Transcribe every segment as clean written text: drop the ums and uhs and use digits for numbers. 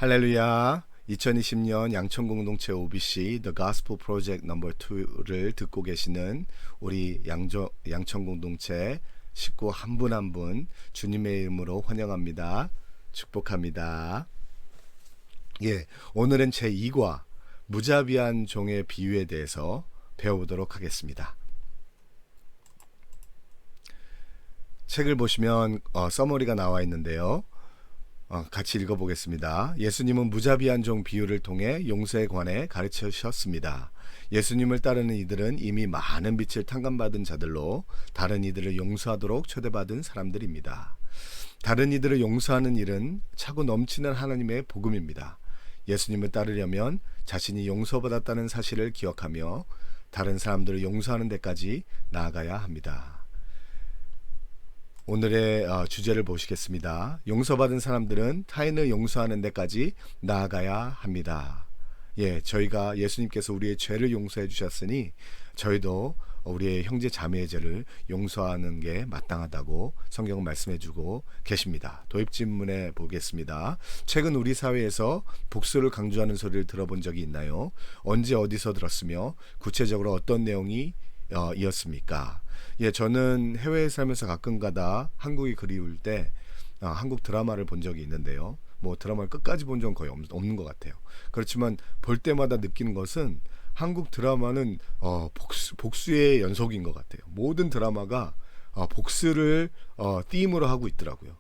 할렐루야. 2020년 양천공동체 OBC The Gospel Project No. 2를 듣고 계시는 우리 양천공동체 식구 한 분 한 분 주님의 이름으로 환영합니다. 축복합니다. 오늘은 제2과 무자비한 종의 비유에 대해서 배워보도록 하겠습니다. 책을 보시면 서머리가 나와 있는데요. 같이 읽어보겠습니다. 예수님은 무자비한 종 비유를 통해 용서에 관해 가르치셨습니다. 예수님을 따르는 이들은 이미 많은 빛을 탕감받은 자들로 다른 이들을 용서하도록 초대받은 사람들입니다. 다른 이들을 용서하는 일은 차고 넘치는 하나님의 복음입니다. 예수님을 따르려면 자신이 용서받았다는 사실을 기억하며 다른 사람들을 용서하는 데까지 나아가야 합니다. 오늘의 주제를 보시겠습니다. 용서받은 사람들은 타인을 용서하는 데까지 나아가야 합니다. 저희가 예수님께서 우리의 죄를 용서해 주셨으니 저희도 우리의 형제 자매의 죄를 용서하는 게 마땅하다고 성경은 말씀해 주고 계십니다. 도입진문에 보겠습니다. 최근 우리 사회에서 복수를 강조하는 소리를 들어본 적이 있나요? 언제 어디서 들었으며 구체적으로 어떤 내용이 이었습니까? 저는 해외에 살면서 가끔가다 한국이 그리울 때 한국 드라마를 본 적이 있는데요. 드라마를 끝까지 본 적은 거의 없는 것 같아요. 그렇지만 볼 때마다 느끼는 것은 한국 드라마는 복수의 연속인 것 같아요. 모든 드라마가 복수를 띠임으로 하고 있더라고요.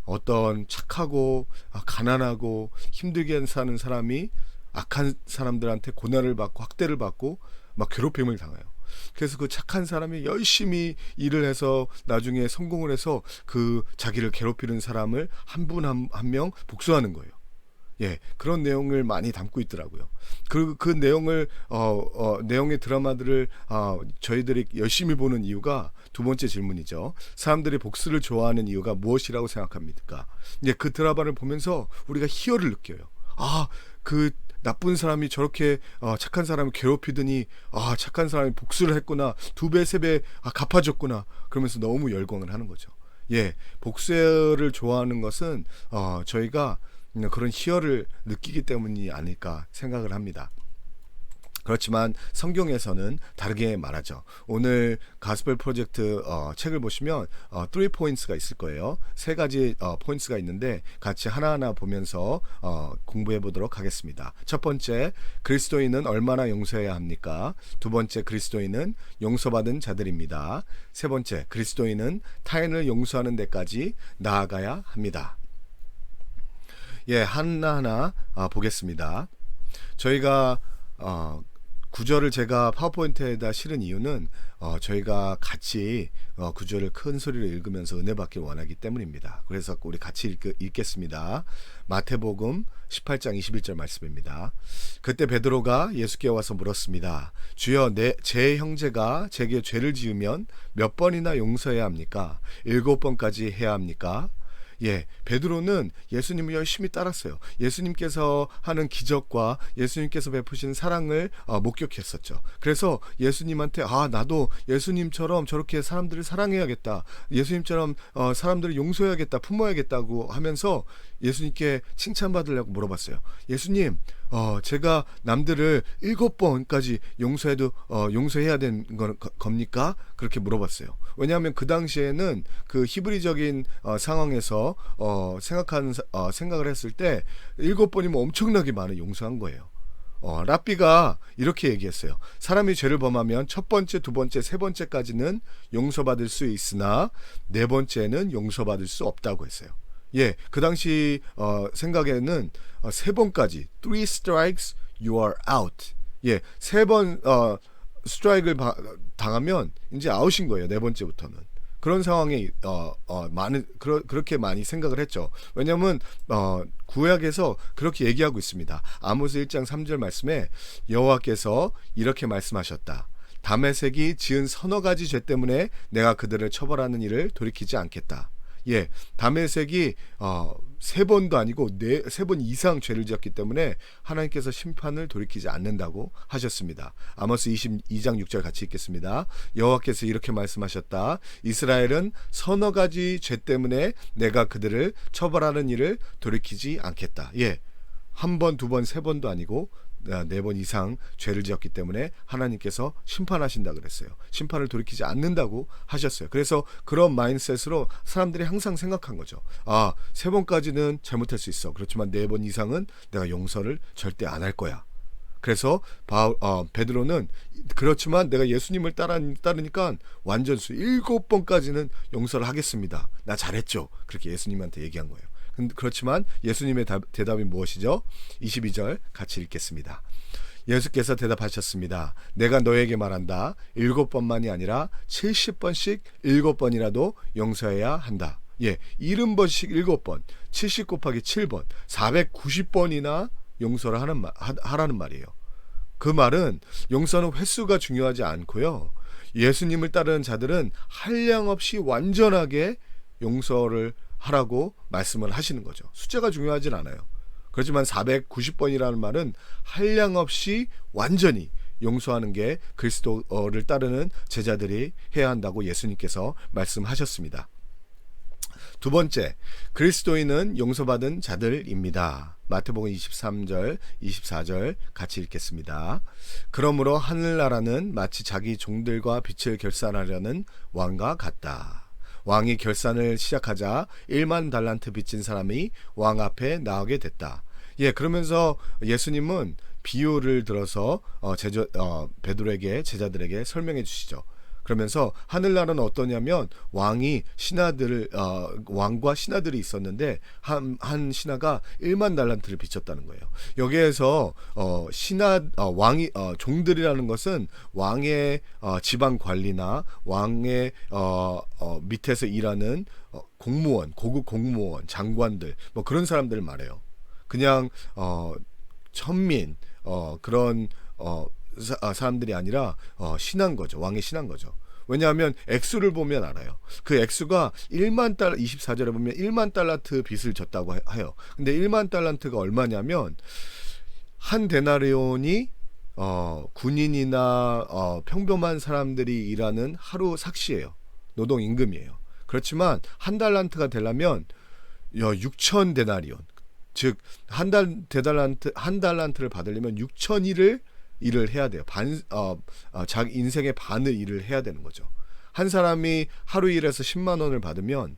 어떤 착하고 가난하고 힘들게 사는 사람이 악한 사람들한테 고난을 받고 학대를 받고 막 괴롭힘을 당해요. 그래서 그 착한 사람이 열심히 일을 해서 나중에 성공을 해서 그 자기를 괴롭히는 사람을 한 분 한 명 복수하는 거예요. 그런 내용을 많이 담고 있더라고요. 그 내용을 내용의 드라마들을 저희들이 열심히 보는 이유가 두 번째 질문이죠. 사람들이 복수를 좋아하는 이유가 무엇이라고 생각합니까? 그 드라마를 보면서 우리가 희열을 느껴요. 그 나쁜 사람이 저렇게 착한 사람을 괴롭히더니 착한 사람이 복수를 했구나, 2배 3배 갚아줬구나, 그러면서 너무 열광을 하는 거죠. 복수를 좋아하는 것은 저희가 그런 희열을 느끼기 때문이 아닐까 생각을 합니다. 그렇지만 성경에서는 다르게 말하죠. 오늘 가스펠 프로젝트 책을 보시면 3 포인트가 있을 거예요. 3가지 포인트가 있는데 같이 하나하나 보면서 공부해 보도록 하겠습니다. 첫 번째, 그리스도인은 얼마나 용서해야 합니까? 두 번째, 그리스도인은 용서받은 자들입니다. 세 번째, 그리스도인은 타인을 용서하는 데까지 나아가야 합니다. 하나하나 보겠습니다. 저희가 구절을 제가 파워포인트에다 실은 이유는 저희가 같이 구절을 큰 소리로 읽으면서 은혜 받기 원하기 때문입니다. 그래서 우리 같이 읽겠습니다. 마태복음 18장 21절 말씀입니다. 그때 베드로가 예수께 와서 물었습니다. 주여, 제 형제가 제게 죄를 지으면 몇 번이나 용서해야 합니까? 7번까지 해야 합니까? 베드로는 예수님을 열심히 따랐어요. 예수님께서 하는 기적과 예수님께서 베푸신 사랑을 목격했었죠. 그래서 예수님한테 나도 예수님처럼 저렇게 사람들을 사랑해야겠다, 예수님처럼 사람들을 용서해야겠다, 품어야겠다고 하면서 예수님께 칭찬받으려고 물어봤어요. 예수님, 제가 남들을 7번까지 용서해야 되는 겁니까? 그렇게 물어봤어요. 왜냐하면 그 당시에는 그 히브리적인 상황에서 생각을 했을 때 7번이면 엄청나게 많은 용서한 거예요. 랍비가 이렇게 얘기했어요. 사람이 죄를 범하면 첫 번째, 두 번째, 세 번째까지는 용서받을 수 있으나 네 번째는 용서받을 수 없다고 했어요. 그 당시 생각에는 3번까지 3 strikes you are out. 3번 스트라이크를 당하면 이제 아웃인 거예요. 네 번째부터는. 그런 상황에 그렇게 많이 생각을 했죠. 왜냐하면 구약에서 그렇게 얘기하고 있습니다. 아모스 1장 3절 말씀에 여호와께서 이렇게 말씀하셨다. 다메섹이 지은 서너 가지 죄 때문에 내가 그들을 처벌하는 일을 돌이키지 않겠다. 다메섹이 3번도 아니고 3번 이상 죄를 지었기 때문에 하나님께서 심판을 돌이키지 않는다고 하셨습니다. 아모스 22장 6절 같이 읽겠습니다. 여호와께서 이렇게 말씀하셨다. 이스라엘은 서너 가지 죄 때문에 내가 그들을 처벌하는 일을 돌이키지 않겠다. 한 번, 두 번, 세 번도 아니고 네 번 이상 죄를 지었기 때문에 하나님께서 심판하신다 그랬어요. 심판을 돌이키지 않는다고 하셨어요. 그래서 그런 마인드셋으로 사람들이 항상 생각한 거죠. 아, 세 번까지는 잘못할 수 있어. 그렇지만 네 번 이상은 내가 용서를 절대 안 할 거야. 그래서 베드로는 그렇지만 내가 예수님을 따르니까 완전수 7번까지는 용서를 하겠습니다. 나 잘했죠. 그렇게 예수님한테 얘기한 거예요. 그렇지만 예수님의 대답이 무엇이죠? 22절 같이 읽겠습니다. 예수께서 대답하셨습니다. 내가 너에게 말한다. 7번만이 아니라 70번씩 7번이라도 용서해야 한다. 예, 70번씩 7번, 70 곱하기 7번, 490번이나 용서를 하라는 말이에요. 그 말은 용서는 횟수가 중요하지 않고요. 예수님을 따르는 자들은 한량없이 완전하게 용서를 하라고 말씀을 하시는 거죠. 숫자가 중요하진 않아요. 그렇지만 490번이라는 말은 한량없이 완전히 용서하는 게 그리스도를 따르는 제자들이 해야 한다고 예수님께서 말씀하셨습니다. 두 번째, 그리스도인은 용서받은 자들입니다. 마태복음 23절, 24절 같이 읽겠습니다. 그러므로 하늘나라는 마치 자기 종들과 빛을 결산하려는 왕과 같다. 왕이 결산을 시작하자 1만 달란트 빚진 사람이 왕 앞에 나오게 됐다. 예, 그러면서 예수님은 비유를 들어서 베드로에게 제자들에게 설명해 주시죠. 그러면서 하늘나라는 어떠냐면 왕과 신하들이 있었는데 한 신하가 1만 달란트를 빚졌다는 거예요. 여기에서 종들이라는 것은 왕의 지방 관리나 왕의 밑에서 일하는 공무원, 고급 공무원, 장관들 뭐 그런 사람들을 말해요. 그냥 천민 그런 사람들이 아니라 신한 거죠. 왕의 신한 거죠. 왜냐하면 액수를 보면 알아요. 그 액수가 1만 달러, 24절에 보면 1만 달란트 빚을 졌다고 해요. 근데 1만 달란트가 얼마냐면 한 데나리온이 군인이나 평범한 사람들이 일하는 하루 삭시예요. 노동 임금이에요. 그렇지만 한 달란트가 되려면 6천 데나리온, 즉 한 달란트를 받으려면 6천일을 일을 해야 돼요. 자기 인생의 반을 일을 해야 되는 거죠. 한 사람이 하루 일해서 10만 원을 받으면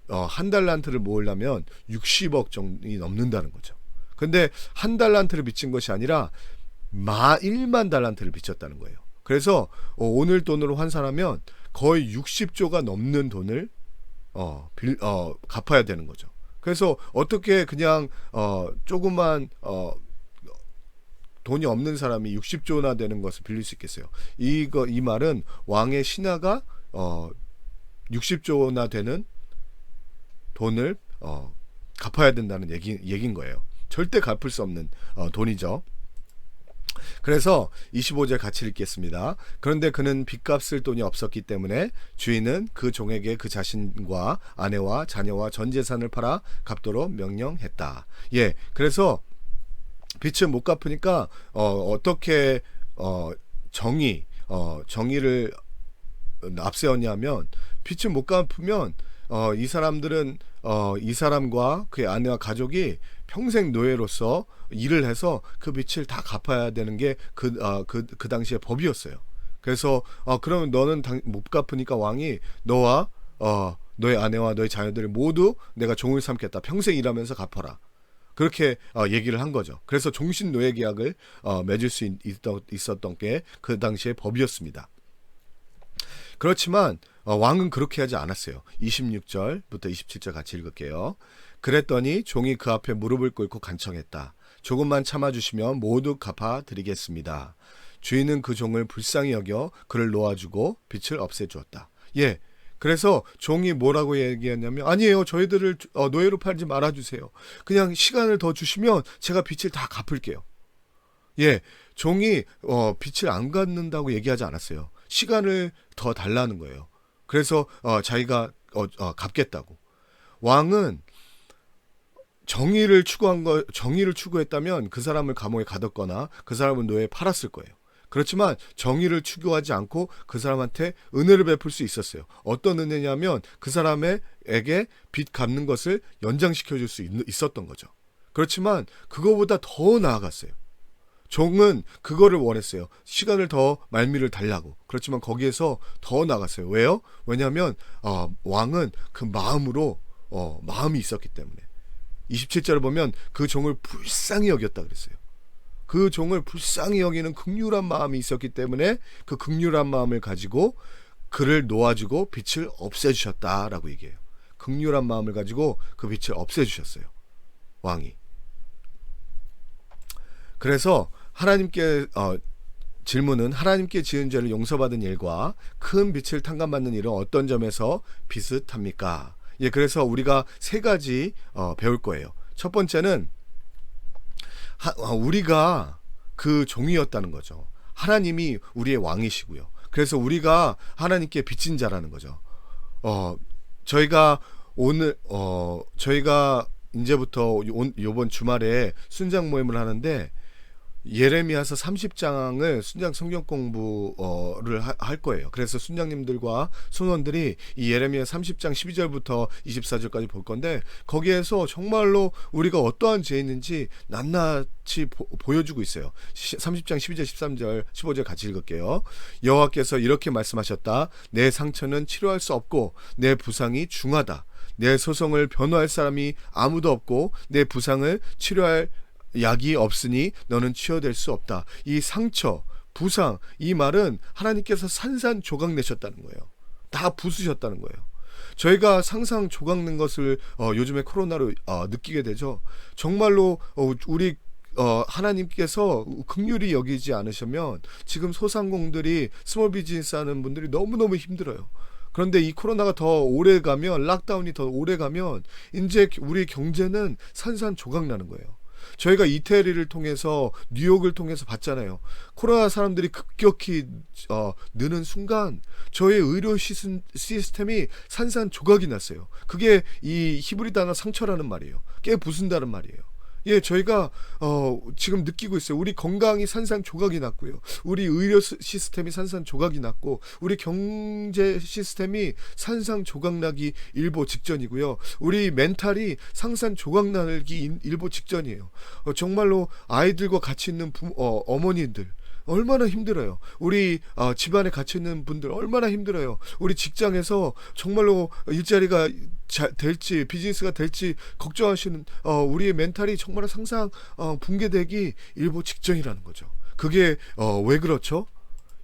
한 달란트를 모으려면 60억 정도이 넘는다는 거죠. 근데 한 달란트를 빚진 것이 아니라 1만 달란트를 빚졌다는 거예요. 그래서 오늘 돈으로 환산하면 거의 60조가 넘는 돈을 갚아야 되는 거죠. 그래서 어떻게 그냥 조그만 돈이 없는 사람이 60조나 되는 것을 빌릴 수 있겠어요? 이 말은 왕의 신하가 60조나 되는 돈을 갚아야 된다는 얘기인 거예요. 절대 갚을 수 없는 돈이죠. 그래서 25절 같이 읽겠습니다. 그런데 그는 빚값을 돈이 없었기 때문에 주인은 그 종에게 그 자신과 아내와 자녀와 전 재산을 팔아 갚도록 명령했다. 예, 그래서 빚을 못 갚으니까 어떻게 정의를 앞세웠냐면 빚을 못 갚으면 이 사람들은 이 사람과 그의 아내와 가족이 평생 노예로서 일을 해서 그 빚을 다 갚아야 되는 게 그 당시의 법이었어요. 그래서 그러면 너는 못 갚으니까 왕이 너와 너의 아내와 너의 자녀들을 모두 내가 종을 삼겠다. 평생 일하면서 갚아라. 그렇게 얘기를 한 거죠. 그래서 종신 노예 계약을 맺을 수 있었던 게 그 당시의 법이었습니다. 그렇지만 왕은 그렇게 하지 않았어요. 26절부터 27절 같이 읽을게요. 그랬더니 종이 그 앞에 무릎을 꿇고 간청했다. 조금만 참아주시면 모두 갚아드리겠습니다. 주인은 그 종을 불쌍히 여겨 그를 놓아주고 빚을 없애주었다. 예, 그래서 종이 뭐라고 얘기했냐면 아니에요. 저희들을 노예로 팔지 말아주세요. 그냥 시간을 더 주시면 제가 빚을 다 갚을게요. 예, 종이 빚을 안 갚는다고 얘기하지 않았어요. 시간을 더 달라는 거예요. 그래서 자기가 갚겠다고. 왕은 정의를 추구했다면 그 사람을 감옥에 가뒀거나 그 사람을 노예에 팔았을 거예요. 그렇지만 정의를 추구하지 않고 그 사람한테 은혜를 베풀 수 있었어요. 어떤 은혜냐면 그 사람에게 빚 갚는 것을 연장시켜 줄 수 있었던 거죠. 그렇지만 그거보다 더 나아갔어요. 종은 그거를 원했어요. 시간을 더 말미를 달라고. 그렇지만 거기에서 더 나갔어요. 왜요? 왜냐하면 왕은 그 마음으로 마음이 있었기 때문에. 27절을 보면 그 종을 불쌍히 여겼다 그랬어요. 그 종을 불쌍히 여기는 긍휼한 마음이 있었기 때문에 그 긍휼한 마음을 가지고 그를 놓아주고 빛을 없애주셨다라고 얘기해요. 긍휼한 마음을 가지고 그 빛을 없애주셨어요. 왕이. 그래서 하나님께 질문은 하나님께 지은 죄를 용서받은 일과 큰 빛을 탕감받는 일은 어떤 점에서 비슷합니까? 예, 그래서 우리가 세 가지 배울 거예요. 첫 번째는 우리가 그 종이었다는 거죠. 하나님이 우리의 왕이시고요. 그래서 우리가 하나님께 빚진 자라는 거죠. 저희가 이제부터 요번 주말에 순장 모임을 하는데 예레미야서 30장을 순장 성경 공부를 할 거예요. 그래서 순장님들과 손원들이 이 예레미야 30장 12절부터 24절까지 볼 건데 거기에서 정말로 우리가 어떠한 죄 있는지 낱낱이 보여주고 있어요. 30장 12절 13절 15절 같이 읽을게요. 여호와께서 이렇게 말씀하셨다. 내 상처는 치료할 수 없고 내 부상이 중하다. 내 소송을 변호할 사람이 아무도 없고 내 부상을 치료할 약이 없으니 너는 치유될 수 없다. 이 상처, 부상, 이 말은 하나님께서 산산조각 내셨다는 거예요. 다 부수셨다는 거예요. 저희가 상상 조각 낸 것을 요즘에 코로나로 느끼게 되죠. 정말로 우리 하나님께서 긍휼히 여기지 않으시면 지금 소상공들이 스몰 비즈니스 하는 분들이 너무너무 힘들어요. 그런데 이 코로나가 더 오래 가면, 락다운이 더 오래 가면 이제 우리 경제는 산산조각 나는 거예요. 저희가 이태리를 통해서 뉴욕을 통해서 봤잖아요. 코로나 사람들이 급격히 느는 순간 저희 의료 시스템이 산산조각이 났어요. 그게 이 히브리 단어 상처라는 말이에요. 깨부순다는 말이에요. 예, 저희가 지금 느끼고 있어요. 우리 건강이 산산조각이 났고요. 우리 의료 시스템이 산산조각이 났고 우리 경제 시스템이 산산조각나기 일보 직전이고요. 우리 멘탈이 산산조각나기 일보 직전이에요. 정말로 아이들과 같이 있는 어머니들 얼마나 힘들어요. 우리 집안에 같이 있는 분들 얼마나 힘들어요. 우리 직장에서 정말로 일자리가 될지 비즈니스가 될지 걱정하시는 우리의 멘탈이 정말 상상 붕괴되기 일보 직전이라는 거죠. 그게 왜 그렇죠?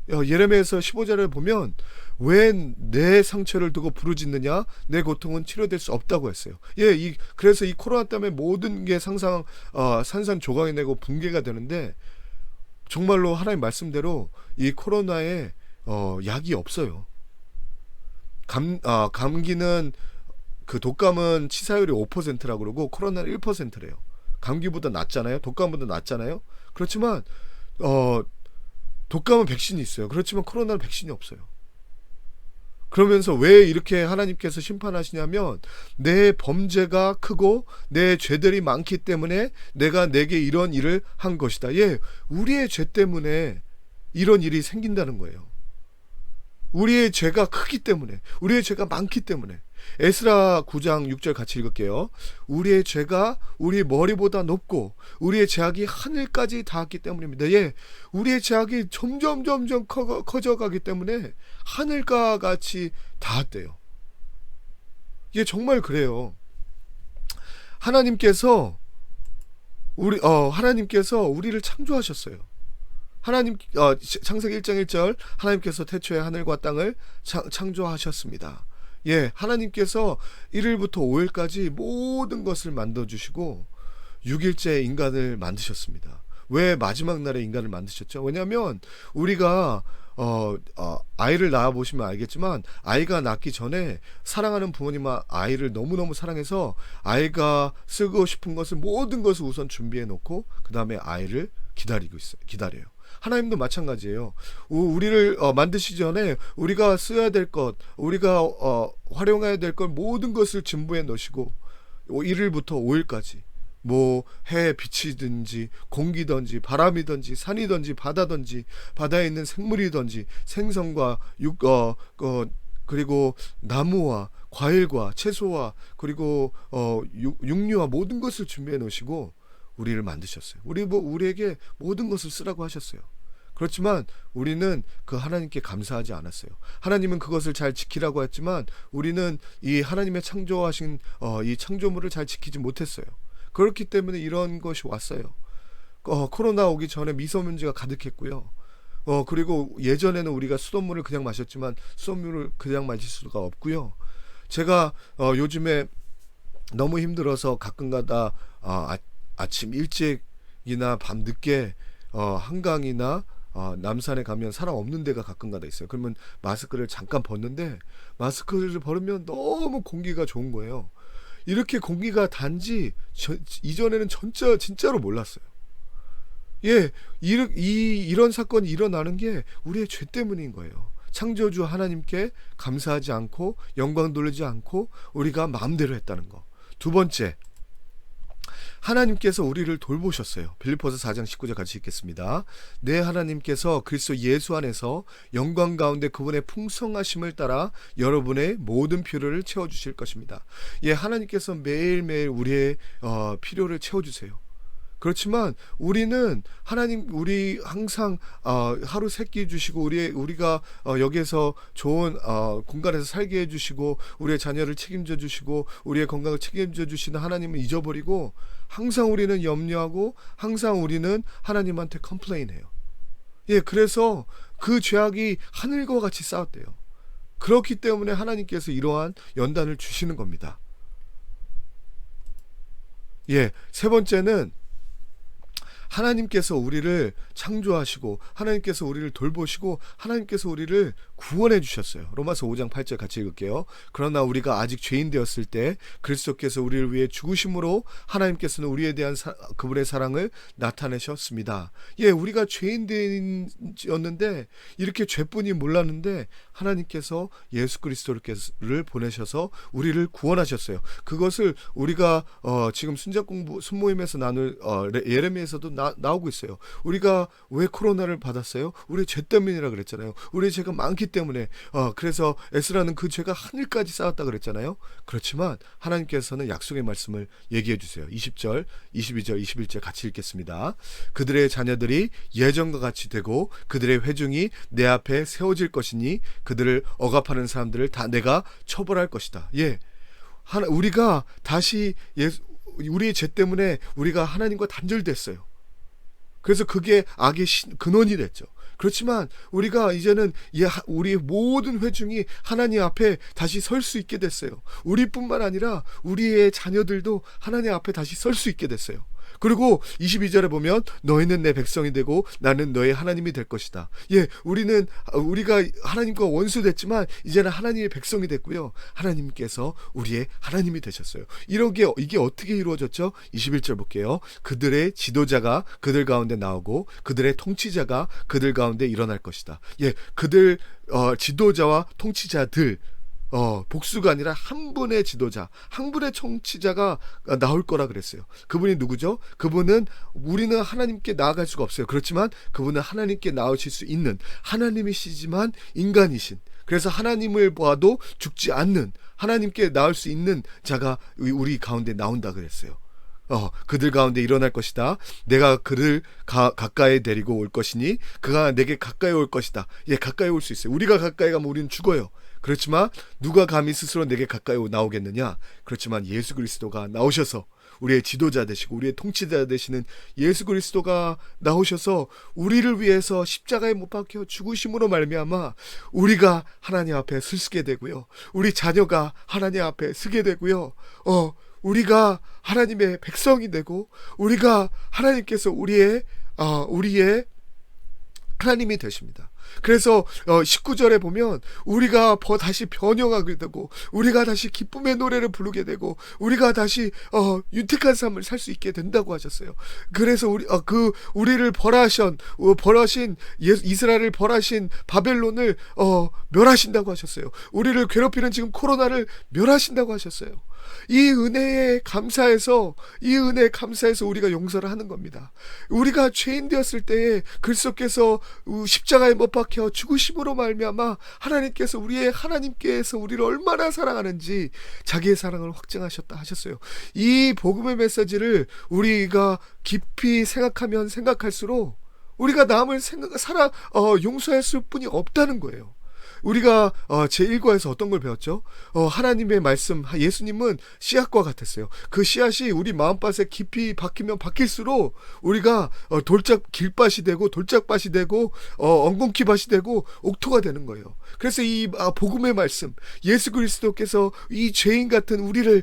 예레미야서 15절을 보면 왜 내 상처를 두고 부르짖느냐 내 고통은 치료될 수 없다고 했어요. 예, 그래서 이 코로나 때문에 모든 게 산산조각이 내고 붕괴가 되는데 정말로 하나님 말씀대로 이 코로나에 약이 없어요. 감기는 그 독감은 치사율이 5%라고 그러고 코로나는 1%래요. 감기보다 낫잖아요. 독감보다 낫잖아요. 그렇지만 독감은 백신이 있어요. 그렇지만 코로나는 백신이 없어요. 그러면서 왜 이렇게 하나님께서 심판하시냐면 내 범죄가 크고 내 죄들이 많기 때문에 내가 내게 이런 일을 한 것이다. 예, 우리의 죄 때문에 이런 일이 생긴다는 거예요. 우리의 죄가 크기 때문에, 우리의 죄가 많기 때문에. 에스라 9장 6절 같이 읽을게요. 우리의 죄가 우리 머리보다 높고 우리의 죄악이 하늘까지 닿았기 때문입니다. 예, 우리의 죄악이 점점 커져가기 때문에 하늘과 같이 닿았대요. 이게 정말 그래요. 하나님께서 우리를 창조하셨어요. 창세기 1장 1절 하나님께서 태초에 하늘과 땅을 창조하셨습니다. 예, 하나님께서 1일부터 5일까지 모든 것을 만들어주시고 6일째 인간을 만드셨습니다. 왜 마지막 날에 인간을 만드셨죠? 왜냐하면 우리가 아이를 낳아보시면 알겠지만 아이가 낳기 전에 사랑하는 부모님은 아이를 너무너무 사랑해서 아이가 쓰고 싶은 것을 모든 것을 우선 준비해 놓고 그 다음에 아이를 기다려요. 하나님도 마찬가지예요. 우리를 만드시기 전에 우리가 써야 될 것, 우리가 활용해야 될 것 모든 것을 진부해 놓으시고 1일부터 5일까지 뭐 해에 빛이든지 공기든지 바람이든지 산이든지 바다든지 바다에 있는 생물이든지 생선과 그리고 나무와 과일과 채소와 그리고 육류와 모든 것을 준비해 놓으시고 우리를 만드셨어요. 우리에게 모든 것을 쓰라고 하셨어요. 그렇지만 우리는 그 하나님께 감사하지 않았어요. 하나님은 그것을 잘 지키라고 했지만 우리는 이 하나님의 창조하신 이 창조물을 잘 지키지 못했어요. 그렇기 때문에 이런 것이 왔어요. 코로나 오기 전에 미세먼지가 가득했고요. 그리고 예전에는 우리가 수돗물을 그냥 마셨지만 수돗물을 그냥 마실 수가 없고요. 제가 요즘에 너무 힘들어서 가끔가다 아침 일찍이나 밤 늦게 한강이나 남산에 가면 사람 없는 데가 가끔가다 있어요. 그러면 마스크를 잠깐 벗는데 마스크를 벗으면 너무 공기가 좋은 거예요. 이렇게 공기가 단지 이전에는 진짜로 몰랐어요. 예, 이런 사건이 일어나는 게 우리의 죄 때문인 거예요. 창조주 하나님께 감사하지 않고 영광 돌리지 않고 우리가 마음대로 했다는 거. 두 번째, 하나님께서 우리를 돌보셨어요. 빌립보서 4장 19절 같이 읽겠습니다. 내 하나님께서 그리스도 예수 안에서 영광 가운데 그분의 풍성하심을 따라 여러분의 모든 필요를 채워주실 것입니다. 예, 하나님께서 매일매일 우리의 필요를 채워주세요. 그렇지만 우리는 우리 항상 하루 세 끼 주시고 우리가 여기에서 좋은 공간에서 살게 해주시고 우리의 자녀를 책임져 주시고 우리의 건강을 책임져 주시는 하나님을 잊어버리고 항상 우리는 염려하고 항상 우리는 하나님한테 컴플레인해요. 예, 그래서 그 죄악이 하늘과 같이 쌓였대요. 그렇기 때문에 하나님께서 이러한 연단을 주시는 겁니다. 예, 세 번째는 하나님께서 우리를 창조하시고 하나님께서 우리를 돌보시고 하나님께서 우리를 구원해 주셨어요. 로마서 5장 8절 같이 읽을게요. 그러나 우리가 아직 죄인 되었을 때 그리스도께서 우리를 위해 죽으심으로 하나님께서는 우리에 대한 그분의 사랑을 나타내셨습니다. 예, 우리가 죄인되었는데 이렇게 죄뿐이 몰랐는데 하나님께서 예수 그리스도를 보내셔서 우리를 구원하셨어요. 그것을 우리가 지금 순모임에서 나눌 예레미야에서도 나오고 있어요. 우리가 왜 코로나를 받았어요? 우리 죄 때문이라 그랬잖아요. 우리 죄가 많기 때문에 그래서 에스라는 그 죄가 하늘까지 쌓았다 그랬잖아요. 그렇지만 하나님께서는 약속의 말씀을 얘기해 주세요. 20절, 22절, 21절 같이 읽겠습니다. 그들의 자녀들이 예전과 같이 되고 그들의 회중이 내 앞에 세워질 것이니 그들을 억압하는 사람들을 다 내가 처벌할 것이다. 예, 우리가 다시 우리의 죄 때문에 우리가 하나님과 단절됐어요. 그래서 그게 악의 근원이 됐죠. 그렇지만 우리가 이제는 우리의 모든 회중이 하나님 앞에 다시 설 수 있게 됐어요. 우리뿐만 아니라 우리의 자녀들도 하나님 앞에 다시 설 수 있게 됐어요. 그리고 22절에 보면 너희는 내 백성이 되고 나는 너의 하나님이 될 것이다. 예, 우리가 하나님과 원수됐지만 이제는 하나님의 백성이 됐고요. 하나님께서 우리의 하나님이 되셨어요. 이게 어떻게 이루어졌죠? 21절 볼게요. 그들의 지도자가 그들 가운데 나오고 그들의 통치자가 그들 가운데 일어날 것이다. 예, 그들 지도자와 통치자들 복수가 아니라 한 분의 지도자, 한 분의 통치자가 나올 거라 그랬어요. 그분이 누구죠? 그분은 우리는 하나님께 나아갈 수가 없어요. 그렇지만 그분은 하나님께 나오실 수 있는 하나님이시지만 인간이신, 그래서 하나님을 봐도 죽지 않는 하나님께 나올 수 있는 자가 우리 가운데 나온다 그랬어요. 그들 가운데 일어날 것이다. 내가 그를 가까이 데리고 올 것이니 그가 내게 가까이 올 것이다. 예, 가까이 올 수 있어요. 우리가 가까이 가면 우리는 죽어요. 그렇지만 누가 감히 스스로 내게 가까이 나오겠느냐? 그렇지만 예수 그리스도가 나오셔서 우리의 지도자 되시고 우리의 통치자 되시는 예수 그리스도가 나오셔서 우리를 위해서 십자가에 못 박혀 죽으심으로 말미암아 우리가 하나님 앞에 서게 되고요. 우리 자녀가 하나님 앞에 서게 되고요. 우리가 하나님의 백성이 되고 우리가 하나님께서 우리의 하나님이 되십니다. 그래서 19절에 보면 우리가 다시 변형하게 되고 우리가 다시 기쁨의 노래를 부르게 되고 우리가 다시 윤택한 삶을 살 수 있게 된다고 하셨어요. 그래서 우리를 벌하신 이스라엘을 벌하신 바벨론을 멸하신다고 하셨어요. 우리를 괴롭히는 지금 코로나를 멸하신다고 하셨어요. 이 은혜에 감사해서 우리가 용서를 하는 겁니다. 우리가 죄인 되었을 때에 그리스도께서 십자가에 못 박혀 죽으심으로 말미암아 하나님께서 우리를 얼마나 사랑하는지 자기의 사랑을 확증하셨다 하셨어요. 이 복음의 메시지를 우리가 깊이 생각하면 생각할수록 우리가 남을 용서할 수뿐이 없다는 거예요. 우리가 제1과에서 어떤 걸 배웠죠? 하나님의 말씀, 예수님은 씨앗과 같았어요. 그 씨앗이 우리 마음밭에 깊이 박히면 박힐수록 우리가 길밭이 되고 돌짝밭이 되고 엉겅퀴밭이 되고 옥토가 되는 거예요. 그래서 이 복음의 말씀, 예수 그리스도께서 이 죄인 같은 우리를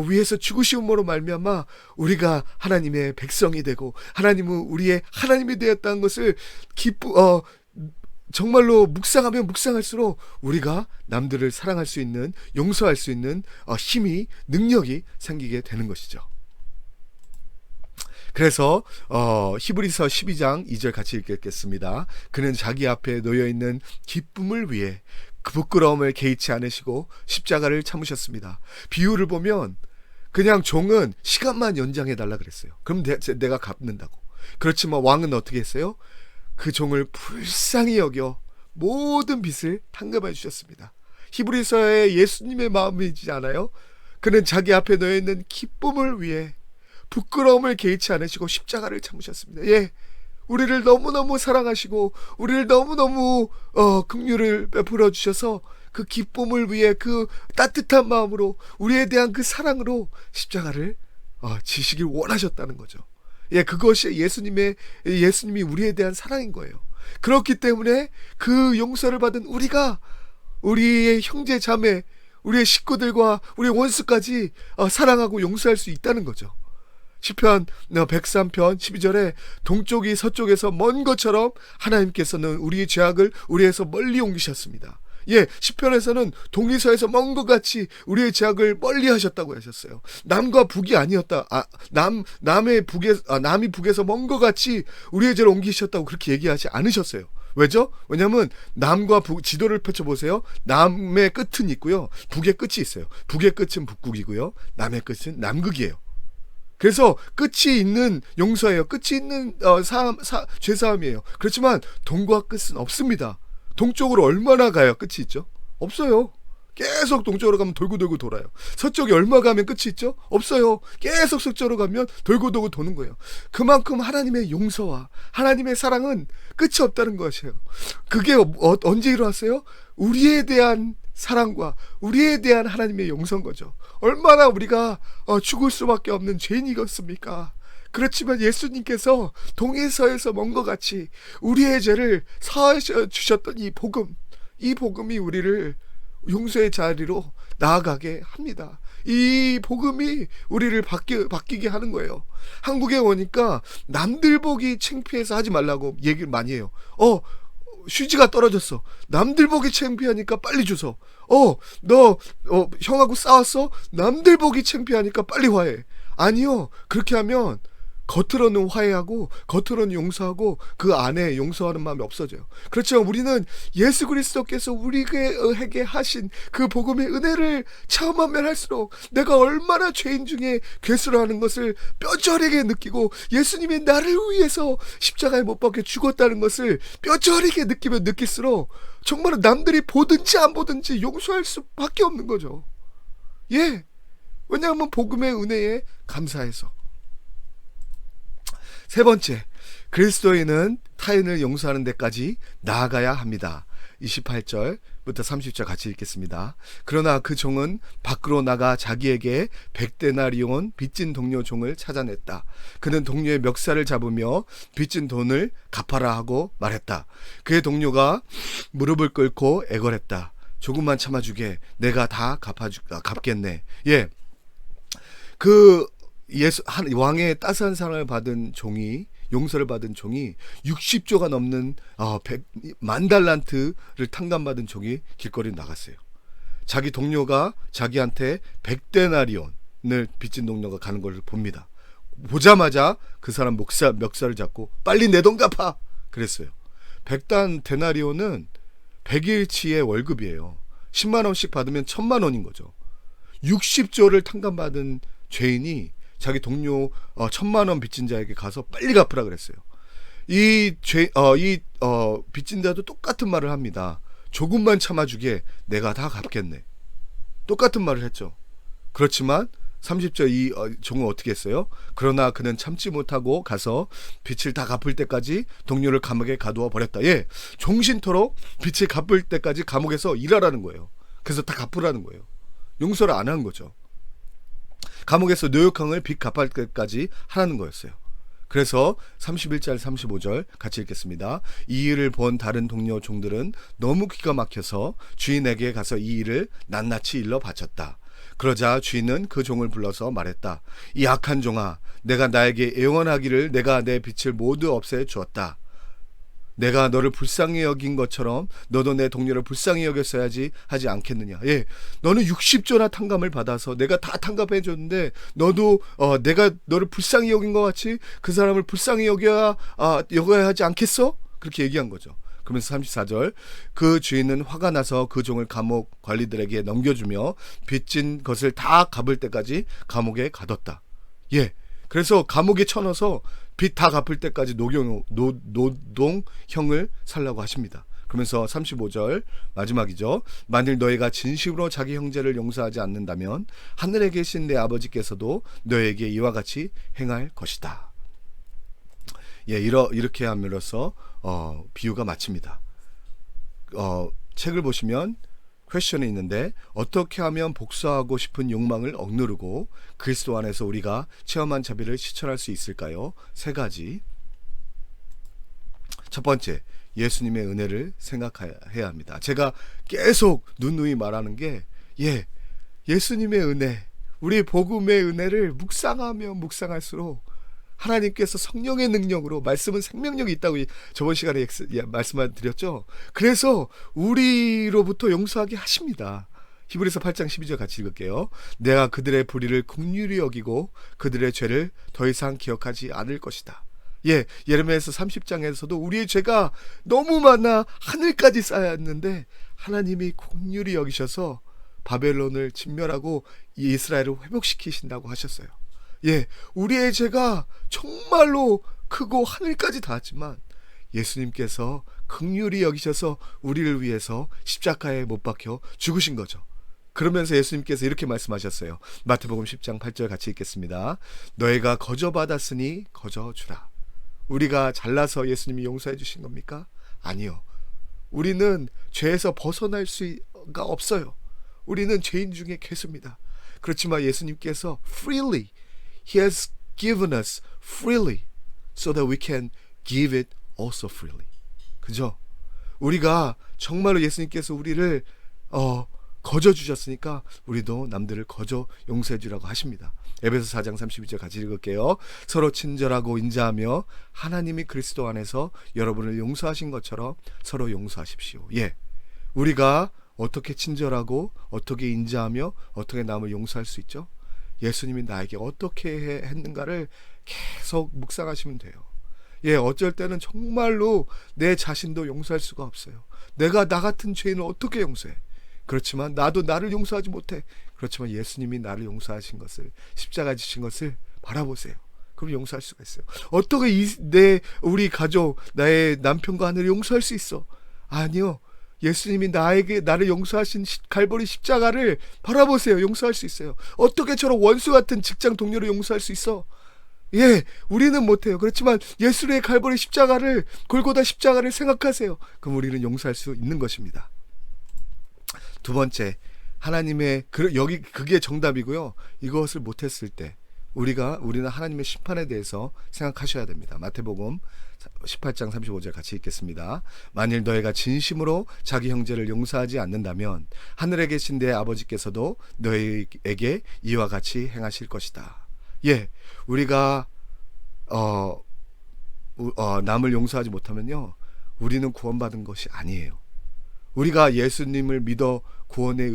위해서 죽으심으로 말미암아 우리가 하나님의 백성이 되고 하나님은 우리의 하나님이 되었다는 것을 정말로 묵상하면 묵상할수록 우리가 남들을 사랑할 수 있는, 용서할 수 있는 힘이, 능력이 생기게 되는 것이죠. 그래서 히브리서 12장 2절 같이 읽겠습니다. 그는 자기 앞에 놓여있는 기쁨을 위해 그 부끄러움을 개의치 않으시고 십자가를 참으셨습니다. 비유를 보면 그냥 종은 시간만 연장해달라 그랬어요. 그럼 내가 갚는다고. 그렇지만 왕은 어떻게 했어요? 그 종을 불쌍히 여겨 모든 빚을 탕감해 주셨습니다. 히브리서에 예수님의 마음이지 않아요? 그는 자기 앞에 놓여있는 기쁨을 위해 부끄러움을 개의치 않으시고 십자가를 참으셨습니다. 예, 우리를 너무너무 사랑하시고 우리를 너무너무 긍휼을 베풀어 주셔서 그 기쁨을 위해 그 따뜻한 마음으로 우리에 대한 그 사랑으로 십자가를 지시길 원하셨다는 거죠. 예, 그것이 예수님이 우리에 대한 사랑인 거예요. 그렇기 때문에 그 용서를 받은 우리가 우리의 형제 자매, 우리의 식구들과 우리의 원수까지 사랑하고 용서할 수 있다는 거죠. 시편 103편 12절에 동쪽이 서쪽에서 먼 것처럼 하나님께서는 우리의 죄악을 우리에서 멀리 옮기셨습니다. 예, 시편에서는 동이서에서 먼 것 같이 우리의 죄악을 멀리 하셨다고 하셨어요. 남과 북이 아니었다. 남이 북에서 먼 것 같이 우리의 죄를 옮기셨다고 그렇게 얘기하지 않으셨어요. 왜죠? 왜냐하면 남과 북, 지도를 펼쳐보세요. 남의 끝은 있고요, 북의 끝이 있어요. 북의 끝은 북극이고요, 남의 끝은 남극이에요. 그래서 끝이 있는 용서예요. 끝이 있는 죄사함이에요. 그렇지만 동과 끝은 없습니다. 동쪽으로 얼마나 가야 끝이 있죠? 없어요. 계속 동쪽으로 가면 돌고 돌아요. 서쪽에 얼마 가면 끝이 있죠? 없어요. 계속 서쪽으로 가면 돌고 도는 거예요. 그만큼 하나님의 용서와 하나님의 사랑은 끝이 없다는 것이에요. 그게 언제 일어났어요? 우리에 대한 사랑과 우리에 대한 하나님의 용서인 거죠. 얼마나 우리가 죽을 수밖에 없는 죄인이겠습니까? 그렇지만 예수님께서 동에서에서 먼 것 같이 우리의 죄를 사하여 주셨던 이 복음이 우리를 용서의 자리로 나아가게 합니다. 이 복음이 우리를 바뀌게 하는 거예요. 한국에 오니까 남들 보기 창피해서 하지 말라고 얘기를 많이 해요. 휴지가 떨어졌어. 남들 보기 창피하니까 빨리 주소. 너 형하고 싸웠어? 남들 보기 창피하니까 빨리 화해. 아니요, 그렇게 하면 겉으로는 화해하고 겉으로는 용서하고 그 안에 용서하는 마음이 없어져요. 그렇지만 우리는 예수 그리스도께서 우리에게 하신 그 복음의 은혜를 체험하면 할수록 내가 얼마나 죄인 중에 괴수를 하는 것을 뼈저리게 느끼고 예수님이 나를 위해서 십자가에 못 박혀 죽었다는 것을 뼈저리게 느끼면 느낄수록 정말 남들이 보든지 안 보든지 용서할 수밖에 없는 거죠. 예, 왜냐하면 복음의 은혜에 감사해서. 세 번째, 그리스도인은 타인을 용서하는 데까지 나아가야 합니다. 28절부터 30절 같이 읽겠습니다. 그러나 그 종은 밖으로 나가 자기에게 100데나리온 빚진 동료 종을 찾아냈다. 그는 동료의 멱살을 잡으며 빚진 돈을 갚아라 하고 말했다. 그의 동료가 무릎을 꿇고 애걸했다. 조금만 참아주게, 내가 다 갚겠네. 예, 왕의 따스한 사랑을 받은 종이, 용서를 받은 종이 60조가 넘는 100만 달란트를 탕감받은 종이 길거리에 나갔어요. 자기 동료가 자기한테 100데나리온을 빚진 동료가 가는 걸 봅니다. 보자마자 그 사람 멱살을 잡고 빨리 내 돈 갚아 그랬어요. 100데나리온은 100일치의 월급이에요. 10만 원씩 받으면 1000만 원인 거죠. 60조를 탕감받은 죄인이 자기 동료 1000만 원 빚진 자에게 가서 빨리 갚으라 그랬어요. 빚진 자도 똑같은 말을 합니다. 조금만 참아주게 내가 다 갚겠네. 똑같은 말을 했죠. 그렇지만 30절 이 종은 어떻게 했어요? 그러나 그는 참지 못하고 가서 빚을 다 갚을 때까지 동료를 감옥에 가두어 버렸다. 예, 종신토록 빚을 갚을 때까지 감옥에서 일하라는 거예요. 그래서 다 갚으라는 거예요. 용서를 안 한 거죠. 감옥에서 노역형을 빚 갚을 때까지 하라는 거였어요. 그래서 31절 35절 같이 읽겠습니다. 이 일을 본 다른 동료 종들은 너무 기가 막혀서 주인에게 가서 이 일을 낱낱이 일러 바쳤다. 그러자 주인은 그 종을 불러서 말했다. 이 악한 종아, 내가 나에게 애원하기를 내가 내 빚을 모두 없애 주었다. 내가 너를 불쌍히 여긴 것처럼 너도 내 동료를 불쌍히 여겼어야지 하지 않겠느냐. 예, 너는 60조나 탕감을 받아서 내가 다 탕감해 줬는데 너도 내가 너를 불쌍히 여긴 것 같이 그 사람을 불쌍히 여겨야 하지 않겠어? 그렇게 얘기한 거죠. 그러면서 34절 그 주인은 화가 나서 그 종을 감옥 관리들에게 넘겨주며 빚진 것을 다 갚을 때까지 감옥에 가뒀다. 예, 그래서 감옥에 쳐넣어서 빚 다 갚을 때까지 노동형을 살라고 하십니다. 그러면서 35절 마지막이죠. 만일 너희가 진심으로 자기 형제를 용서하지 않는다면 하늘에 계신 내 아버지께서도 너에게 이와 같이 행할 것이다. 예, 이렇게 함으로써 비유가 마칩니다. 책을 보시면 퀘스천이 있는데 어떻게 하면 복수하고 싶은 욕망을 억누르고 그리스도 안에서 우리가 체험한 자비를 실천할 수 있을까요? 3가지. 첫 번째, 예수님의 은혜를 생각해야 합니다. 제가 계속 누누이 말하는 게 예수님의 은혜, 우리 복음의 은혜를 묵상하면 묵상할수록 하나님께서 성령의 능력으로, 말씀은 생명력이 있다고 저번 시간에 말씀을 드렸죠. 그래서 우리로부터 용서하게 하십니다. 히브리서 8장 12절 같이 읽을게요. 내가 그들의 불의를 긍휼히 여기고 그들의 죄를 더 이상 기억하지 않을 것이다. 예, 예레미야서 30장에서도 우리의 죄가 너무 많아 하늘까지 쌓였는데 하나님이 긍휼히 여기셔서 바벨론을 진멸하고 이스라엘을 회복시키신다고 하셨어요. 예, 우리의 죄가 정말로 크고 하늘까지 닿았지만 예수님께서 긍휼히 여기셔서 우리를 위해서 십자가에 못 박혀 죽으신 거죠. 그러면서 예수님께서 이렇게 말씀하셨어요. 마태복음 10장 8절 같이 읽겠습니다. 너희가 거저 받았으니 거저 주라. 우리가 잘나서 예수님이 용서해 주신 겁니까? 아니요. 우리는 죄에서 벗어날 수가 없어요. 우리는 죄인 중에 괴수입니다. 그렇지만 예수님께서 freely He has given us freely so that we can give it also freely. 그죠? 우리가 정말로 예수님께서 우리를 거저 주셨으니까 우리도 남들을 거저 용서해 주라고 하십니다. 에베소 4장 32절 같이 읽을게요. 서로 친절하고 인자하며 하나님이 그리스도 안에서 여러분을 용서하신 것처럼 서로 용서하십시오. 예, 우리가 어떻게 친절하고 어떻게 인자하며 어떻게 남을 용서할 수 있죠? 예수님이 나에게 어떻게 했는가를 계속 묵상하시면 돼요. 예, 어쩔 때는 정말로 내 자신도 용서할 수가 없어요. 내가 나 같은 죄인을 어떻게 용서해? 그렇지만 나도 나를 용서하지 못해. 그렇지만 예수님이 나를 용서하신 것을, 십자가 지신 것을 바라보세요. 그럼 용서할 수가 있어요. 어떻게 우리 가족, 나의 남편과 아내를 용서할 수 있어? 아니요. 예수님이 나를 용서하신 갈보리 십자가를 바라보세요. 용서할 수 있어요. 어떻게 저런 원수 같은 직장 동료를 용서할 수 있어? 예, 우리는 못해요. 그렇지만 예수의 갈보리 십자가를, 골고다 십자가를 생각하세요. 그럼 우리는 용서할 수 있는 것입니다. 두 번째, 그게 정답이고요. 이것을 못했을 때 우리는 하나님의 심판에 대해서 생각하셔야 됩니다. 마태복음 18장 35절 같이 읽겠습니다. 만일 너희가 진심으로 자기 형제를 용서하지 않는다면 하늘에 계신 내 아버지께서도 너희에게 이와 같이 행하실 것이다. 예, 우리가 남을 용서하지 못하면요, 우리는 구원받은 것이 아니에요. 우리가 예수님을 믿어 구원에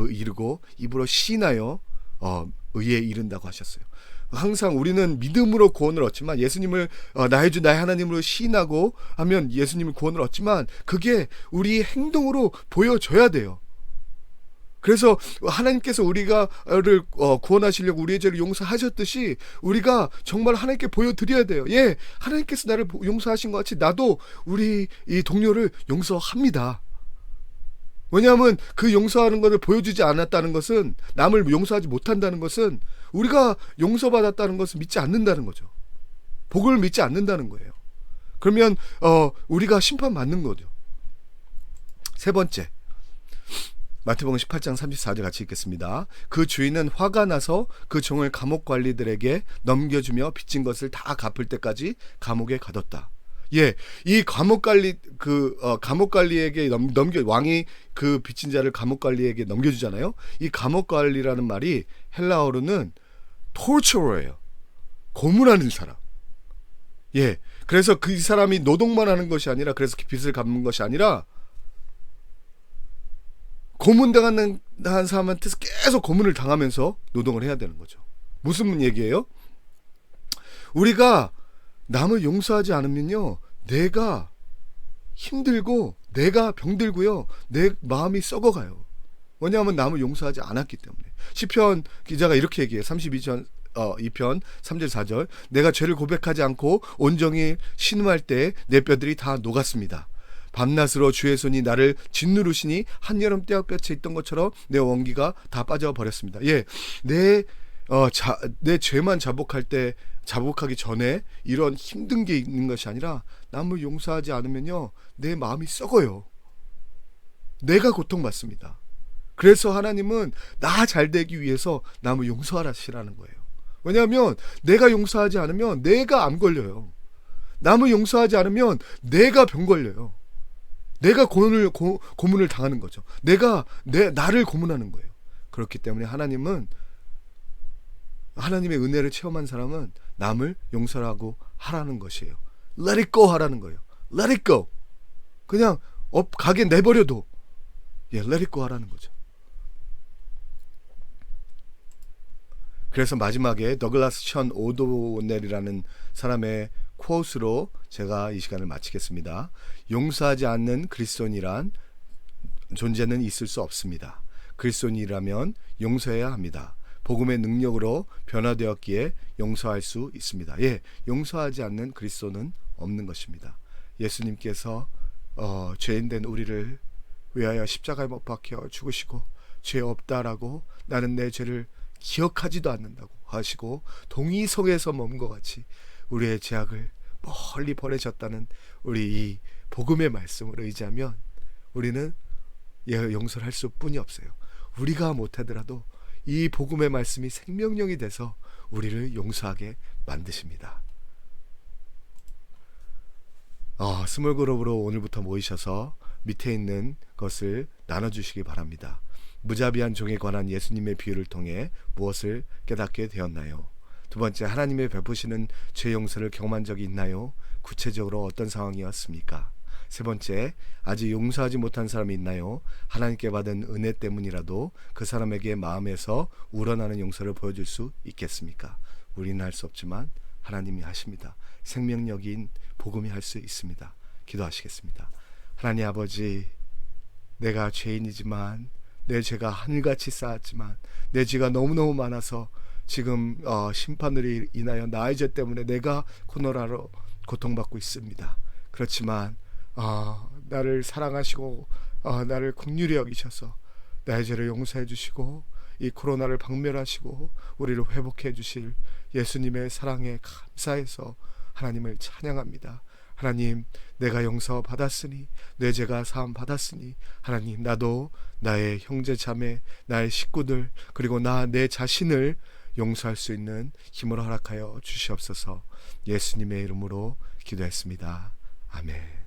이르고 입으로 시인하여 의에 이른다고 하셨어요. 항상 우리는 믿음으로 구원을 얻지만, 예수님을 나의 주 나의 하나님으로 시인하고 하면 예수님을 구원을 얻지만 그게 우리 행동으로 보여져야 돼요. 그래서 하나님께서 우리가를 구원하시려고 우리의 죄를 용서하셨듯이 우리가 정말 하나님께 보여드려야 돼요. 예, 하나님께서 나를 용서하신 것 같이 나도 우리 이 동료를 용서합니다. 왜냐하면 그 용서하는 것을 보여주지 않았다는 것은, 남을 용서하지 못한다는 것은 우리가 용서받았다는 것을 믿지 않는다는 거죠. 복을 믿지 않는다는 거예요. 그러면 우리가 심판받는 거죠. 세 번째, 마태복음 18장 34절 같이 읽겠습니다. 그 주인은 화가 나서 그 종을 감옥 관리들에게 넘겨주며 빚진 것을 다 갚을 때까지 감옥에 가뒀다. 예, 이 감옥 관리에게 왕이 그 빚진 자를 감옥 관리에게 넘겨주잖아요. 이 감옥 관리라는 말이 헬라어로는 torture예요. 고문하는 사람. 예, 그래서 그 사람이 노동만 하는 것이 아니라, 그래서 빚을 갚는 것이 아니라 고문당하는 사람한테서 계속 고문을 당하면서 노동을 해야 되는 거죠. 무슨 얘기예요? 우리가 남을 용서하지 않으면요, 내가 힘들고 내가 병들고요, 내 마음이 썩어가요. 왜냐하면 남을 용서하지 않았기 때문에. 시편 기자가 이렇게 얘기해요. 32편 2편 3절 4절. 내가 죄를 고백하지 않고 온종일 신음할 때 내 뼈들이 다 녹았습니다. 밤낮으로 주의 손이 나를 짓누르시니 한여름 떼약볕에 있던 것처럼 내 원기가 다 빠져버렸습니다. 예, 내 죄만 자복하기 전에 이런 힘든 게 있는 것이 아니라, 남을 용서하지 않으면요, 내 마음이 썩어요. 내가 고통받습니다. 그래서 하나님은 나 잘되기 위해서 남을 용서하시라는 거예요. 왜냐하면 내가 용서하지 않으면 내가 암 걸려요. 남을 용서하지 않으면 내가 병 걸려요. 내가 고문을 당하는 거죠. 나를 고문하는 거예요. 그렇기 때문에 하나님은, 하나님의 은혜를 체험한 사람은 남을 용서하고 하라는 것이에요. Let it go 하라는 거예요. Let it go. 그냥 가게 내버려도, 예, let it go 하라는 거죠. 그래서 마지막에 더글라스 션 오도넬이라는 사람의 퀘ot으로 제가 이 시간을 마치겠습니다. 용서하지 않는 그리스도인이란 존재는 있을 수 없습니다. 그리스도인이라면 용서해야 합니다. 복음의 능력으로 변화되었기에 용서할 수 있습니다. 예, 용서하지 않는 그리스도는 없는 것입니다. 예수님께서 죄인된 우리를 위하여 십자가에 못 박혀 죽으시고, 죄 없다라고, 나는 내 죄를 기억하지도 않는다고 하시고, 동이성에서 머문 것 같이 우리의 죄악을 멀리 버리셨다는 우리 이 복음의 말씀을 의지하면 우리는 용서를 할 수뿐이 없어요. 우리가 못하더라도 이 복음의 말씀이 생명력이 돼서 우리를 용서하게 만드십니다. 스몰그룹으로 오늘부터 모이셔서 밑에 있는 것을 나눠주시기 바랍니다. 무자비한 종에 관한 예수님의 비유를 통해 무엇을 깨닫게 되었나요? 두 번째, 하나님의 베푸시는 죄 용서를 경험한 적이 있나요? 구체적으로 어떤 상황이었습니까? 세 번째, 아직 용서하지 못한 사람이 있나요? 하나님께 받은 은혜 때문이라도 그 사람에게 마음에서 우러나는 용서를 보여줄 수 있겠습니까? 우리는 할 수 없지만 하나님이 하십니다. 생명력인 복음이 할 수 있습니다. 기도하시겠습니다. 하나님 아버지, 내가 죄인이지만, 내 죄가 하늘같이 쌓았지만, 내 죄가 너무너무 많아서 지금 심판으로 인하여 나의 죄 때문에 내가 코로나로 고통받고 있습니다. 그렇지만 나를 사랑하시고 나를 긍휼히 여기셔서 나의 죄를 용서해 주시고, 이 코로나를 박멸하시고 우리를 회복해 주실 예수님의 사랑에 감사해서 하나님을 찬양합니다. 하나님, 내가 용서 받았으니, 내 죄가 사함 받았으니, 하나님, 나도 나의 형제 자매, 나의 식구들, 그리고 내 자신을 용서할 수 있는 힘을 허락하여 주시옵소서. 예수님의 이름으로 기도했습니다. 아멘.